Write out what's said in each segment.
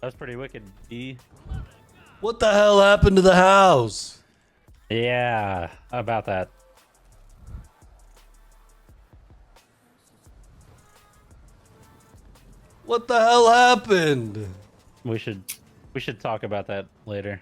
That's pretty wicked, D. What the hell happened to the house? Yeah, about that. What the hell happened? We should talk about that later.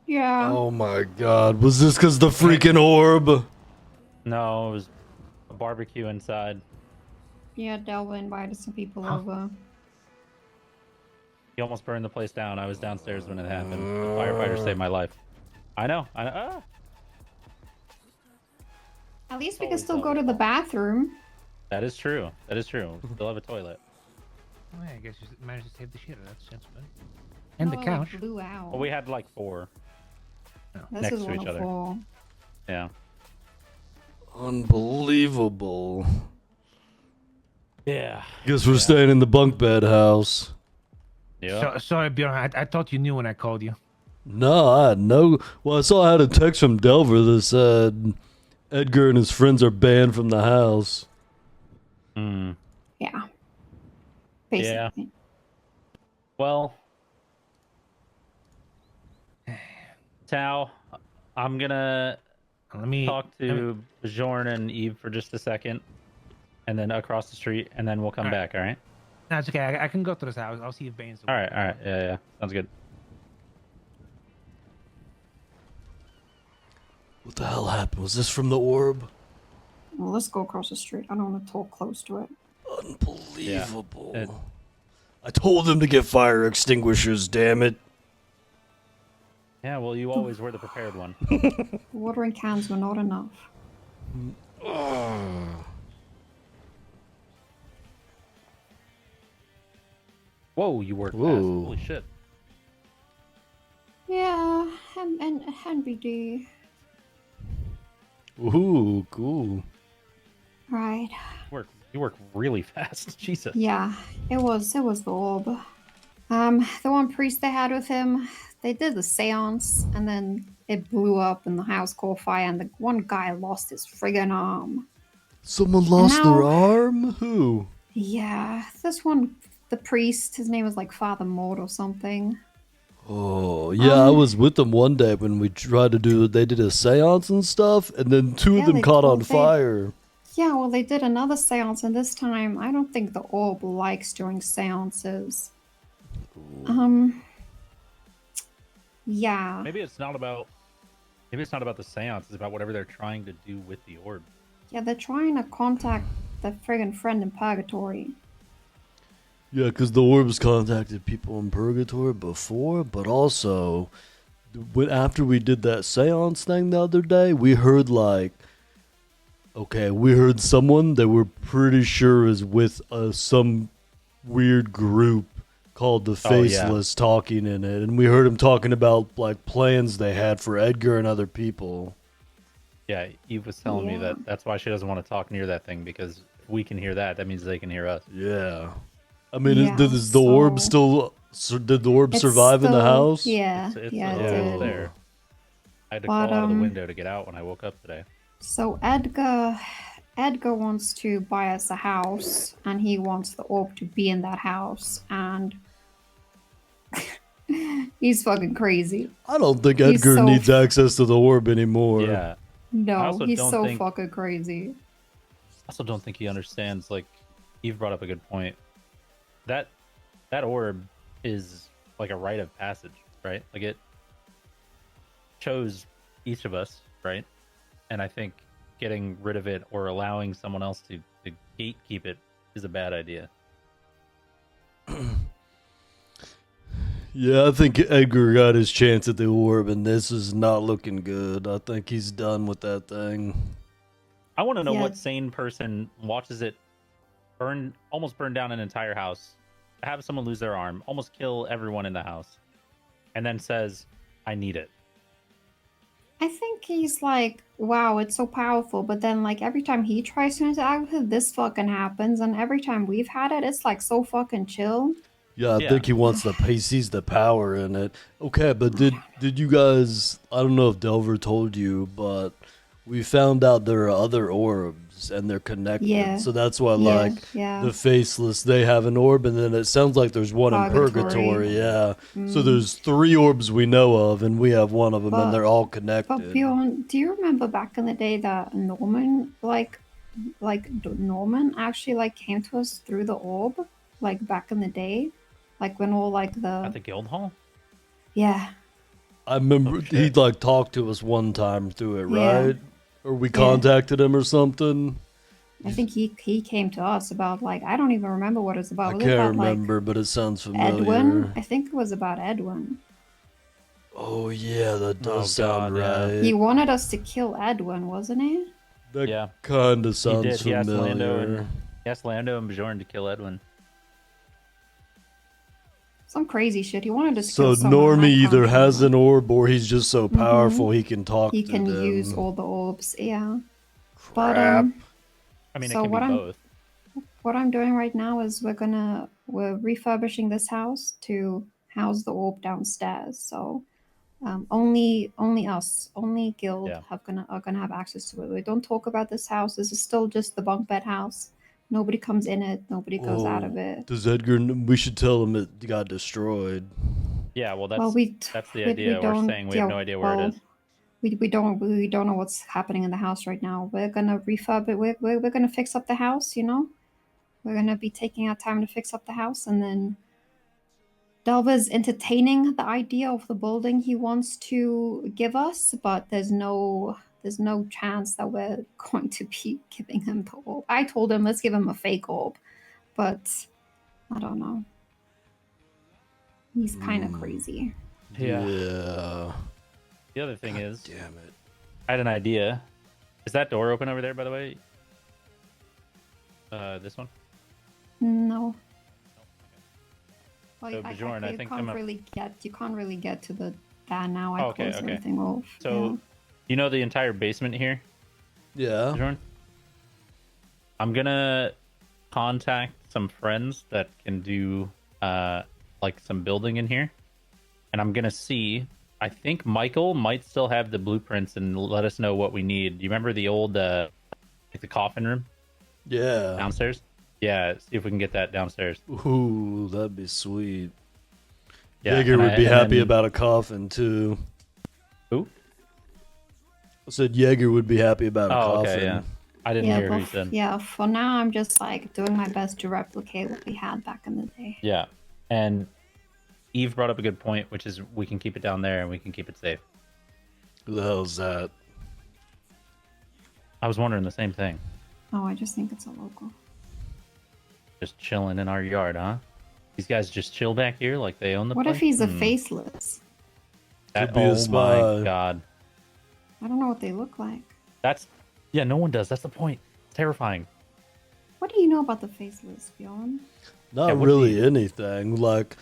Yeah. Oh my god, was this because the freaking orb? No, it was a barbecue inside. Yeah, Delva invited some people over. He almost burned the place down. I was downstairs when it happened. The firefighter saved my life. I know. At least we can Always still go all to your the fault. bathroom. That is true. That is true. Still have a toilet. Oh, yeah, I guess you managed to save the shit. That's sensible. And the Oh, it couch. blew out. Well, we had like 4. This next is to one each of other. 4. Yeah. Unbelievable. Yeah. Guess we're staying in the bunk bed house. Yeah. Sorry, Bjorn. I thought you knew when I called you. No, I had no. Well, I saw I had a text from Delver that said Edgar and his friends are banned from the house. Hmm. Yeah. Basically. Well, Tao, I'm gonna Let me talk to Bjorn and Eve for just a second, and then across the street, and then we'll come All right. back. All right. No, it's okay. I can go to this house. I'll see if Bane's. All right. All right. Yeah. Sounds good. What the hell happened? Was this from the orb? Well, let's go across the street. I don't want to talk close to it. Unbelievable. Yeah. I told them to get fire extinguishers, damn it. Yeah. Well, you always were the prepared one. Watering cans were not enough. Whoa, you worked fast. Whoa. Holy shit. Yeah, and BD. Ooh, cool. Right. You work really fast. Jesus. Yeah, it was the orb. The one priest they had with him, they did the seance, and then it blew up and the house caught fire, and the one guy lost his friggin' arm. Someone lost now- their arm? Who? Yeah, this one, the priest, his name was like Father Maud or something. Oh, yeah, I was with them one day when we tried to they did a seance and stuff, and then two Yeah, of them they caught on told they- fire. Yeah, well, they did another seance, and this time I don't think the orb likes doing seances. Yeah. Maybe it's not about the seance. It's about whatever they're trying to do with the orb. Yeah, they're trying to contact the friggin' friend in purgatory. Yeah, because the orbs contacted people in purgatory before, but also, after we did that seance thing the other day, we heard we heard someone that we're pretty sure is with some weird group called the Oh, yeah. Faceless talking in it, and we heard him talking about like plans they had for Edgar and other people. Yeah, Eve was telling me Yeah. that's why she doesn't want to talk near that thing, because if we can hear that, that means they can hear us. Yeah. I mean, Yeah, is the orb so- still... Did the orb It's survive in the still- house? Yeah, It's yeah, still it did. there. I had to But, crawl out of the window to get out when I woke up today. So Edgar wants to buy us a house, and he wants the orb to be in that house, and he's fucking crazy. I don't think He's Edgar so- needs access to the orb anymore. Yeah. I No, also he's don't so think- fucking crazy. I also don't think he understands, like, Eve brought up a good point. That orb is like a rite of passage, right? Like, it chose each of us, right? And I think getting rid of it or allowing someone else to gatekeep it is a bad idea. Yeah, I think Edgar got his chance at the orb, and this is not looking good. I think he's done with that thing. I want to know Yeah. what sane person watches it almost burn down an entire house, have someone lose their arm, almost kill everyone in the house, and then says, I need it. I think he's like, wow, it's so powerful, but then like every time he tries to interact with it, this fucking happens, and every time we've had it, it's like so fucking chill. Yeah, I Yeah. think he sees the power in it. Okay, but did you guys? I don't know if Delver told you, but we found out there are other orbs orbs and they're connected. Yeah. So that's why, Yeah, like, yeah. the faceless, they have an orb, and then it sounds like there's one in Purgatory. purgatory. Yeah. So Mm. there's 3 orbs we know of, and we have one of them, But- and they're all But connected. Bjorn, do you remember back in the day that Norman, Norman actually like came to us through the orb, like back in the day, like when all like At the guild hall. yeah. I remember Oh, shit. he like talked to us one time through it, Yeah. right? Or we contacted him or something. I think he came to us about like I don't even remember what it was about. I Was it can't about remember, but it sounds like familiar. Edwin? I think it was about Edwin. Oh yeah, that does Oh, sound God, yeah. right. He wanted us to kill Edwin, wasn't it? That Yeah. kind of He sounds did. He asked Lando familiar. and he asked Lando and Bjorn to kill Edwin. Some crazy shit. He wanted us to So kill someone. I Normie can't either has an remember. orb or he's just so powerful he can talk He to can them. use all the orbs. Yeah. But Crap. I mean, So it can what be I'm- both. what I'm doing right now is we're refurbishing this house to house the orb downstairs. So only guild Yeah. are gonna have access to it. We don't talk about this house. This is still just the bunk bed house. Nobody comes in it. Nobody goes out of it. Does Edgar? We should tell him it got destroyed. Yeah, well, that's Well, that's the idea. We're saying we have no idea where it is. We don't know what's happening in the house right now. We're gonna refurb it. We're gonna fix up the house. You know, we're gonna be taking our time to fix up the house, and then Delva's entertaining the idea of the building he wants to give us, but there's no chance that we're going to be giving him the orb. I told him let's give him a fake orb, but I don't know. He's kind of crazy. Yeah. Yeah. The other thing is, Damn it. I had an idea. Is that door open over there, by the way? This one? No. Well, So, Bjorn, I you think can't I'm a- you can't really get to that now. I Okay, closed okay. everything off. So, you know the entire basement here, Yeah. Bjorn? I'm gonna contact some friends that can do like some building in here, and I'm gonna see. I think Michael might still have the blueprints and let us know what we need. Do you remember the old like the coffin room Yeah. downstairs? Yeah, see if we can get that downstairs. Ooh, that'd be sweet. Yeah, Edgar and would I- be and happy then- about a coffin too. Who? I said Jaeger would be happy about a Oh, coffin. okay, yeah. I didn't Yeah, hear who but you said. yeah. For now, I'm just like doing my best to replicate what we had back in the day. Yeah, and Eve brought up a good point, which is we can keep it down there and we can keep it safe. Who the hell is that? I was wondering the same thing. Oh, I just think it's a local. Just chilling in our yard, huh? These guys just chill back here like they own the What place? if he's a Hmm. faceless? That, Could be a oh spy. my god. I don't know what they look like. That's... Yeah, no one does. That's the point. It's terrifying. What do you know about the faceless, Bjorn? Not Yeah, what really do you- anything. Like,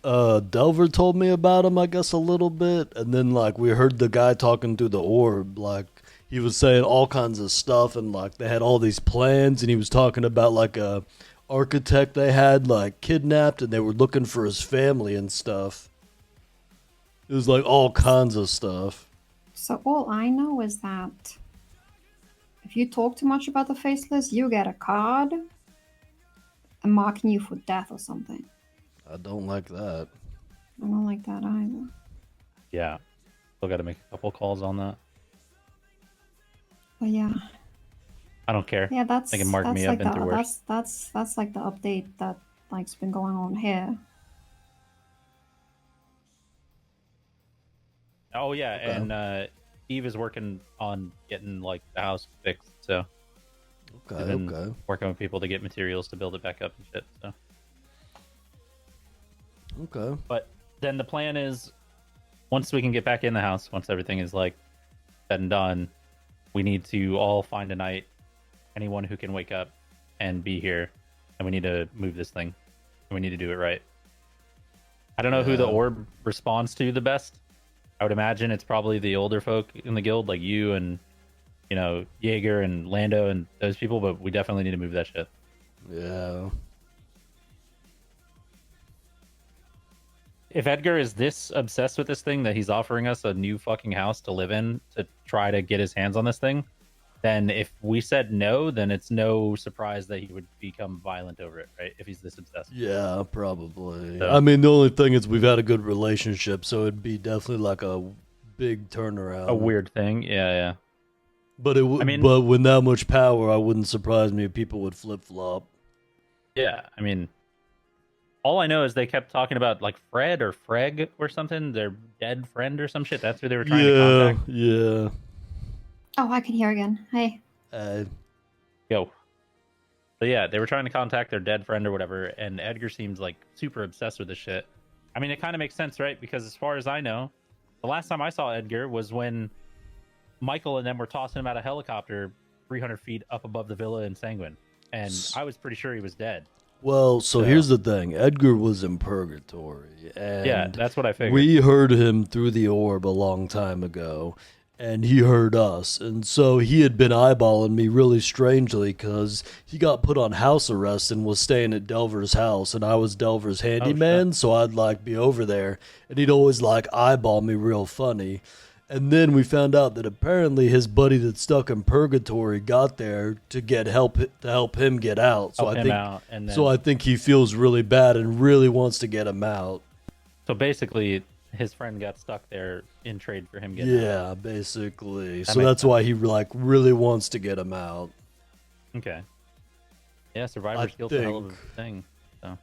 Delver told me about him, I guess, a little bit, and then like we heard the guy talking through the orb. Like he was saying all kinds of stuff, and like they had all these plans, and he was talking about like a architect they had like kidnapped, and they were looking for his family and stuff. It was like all kinds of stuff. So all I know is that if you talk too much about the faceless, you get a card and marking you for death or something. I don't like that. I don't like that either. Yeah. Still got to make a couple calls on that. But yeah, I don't care. yeah, that's They can mark that's me. like I've been through worse. that's like the update that like's been going on here. Oh, yeah, Okay. and Eve is working on getting, like, the house fixed, so... Okay, I've been okay, working with people to get materials to build it back up and shit, so... okay. But then the plan is, once we can get back in the house, once everything is like said and done, we need to all find a night, anyone who can wake up and be here, and we need to move this thing. And we need to do it right. I don't know who the Yeah. orb responds to the best. I would imagine it's probably the older folk in the guild, like you and, you know, Jaeger and Lando and those people, but we definitely need to move that shit. Yeah. If Edgar is this obsessed with this thing that he's offering us a new fucking house to live in to try to get his hands on this thing, then if we said no, then it's no surprise that he would become violent over it, right? If he's this obsessed. Yeah, probably. So- I mean, the only thing is we've had a good relationship, so it'd be definitely like a big turnaround. A weird thing. Yeah. But I mean- but with that much power, I wouldn't surprise me if people would flip flop. Yeah. I mean, all I know is they kept talking about like Fred or Freg or something, their dead friend or some shit. That's who they were trying to contact. Yeah. Oh, I can hear again. Hey. Yo. So yeah, they were trying to contact their dead friend or whatever, and Edgar seems like super obsessed with this shit. I mean, it kind of makes sense, right? Because as far as I know, the last time I saw Edgar was when Michael and them were tossing him out of a helicopter 300 feet up above the villa in Sanguine, and I was pretty sure he was dead. Well, so here's the thing. Edgar was in purgatory, and Yeah, that's what I figured. we heard him through the orb a long time ago, and he heard us. And so he had been eyeballing me really strangely because he got put on house arrest and was staying at Delver's house, and I was Delver's handyman, so I'd like be over there, and he'd always like eyeball me real funny. And then we found out that apparently his buddy that's stuck in purgatory got there to help him get out. So Help I him think out, and then, so I think he feels really bad and really wants to get him out. so basically, his friend got stuck there in trade for him getting out. Yeah, basically. That So makes that's why he like really wants to get him out. Okay. Yeah, survivor's guilt's a hell of a thing. So